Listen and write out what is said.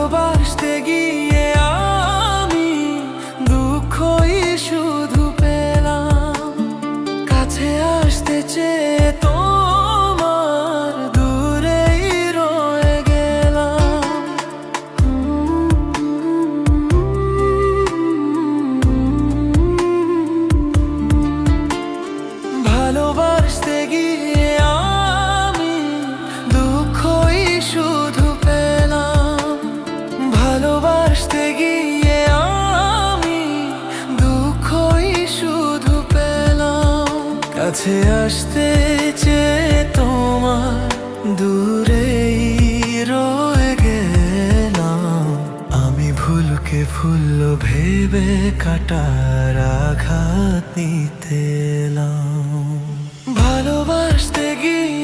ভালোবাসতে গিয়ে আমি দুঃখই শুধু পেলাম। কাছে আসতে চেয়ে তোমার দূরেই রয়ে গেলাম। ভালোবাসতে গিয়ে আমি দুঃখই শুধু পেলাম। ভালোবাসতে গিয়ে আমি দুঃখই শুধু পেলাম। কাছে আসতে চেয়ে তোমার দূরেই রয়ে গেলাম। আমি ভুলকে ভুল ভেবে কাটার আঘাত নিতে এলাম। ভালোবাসতে গিয়ে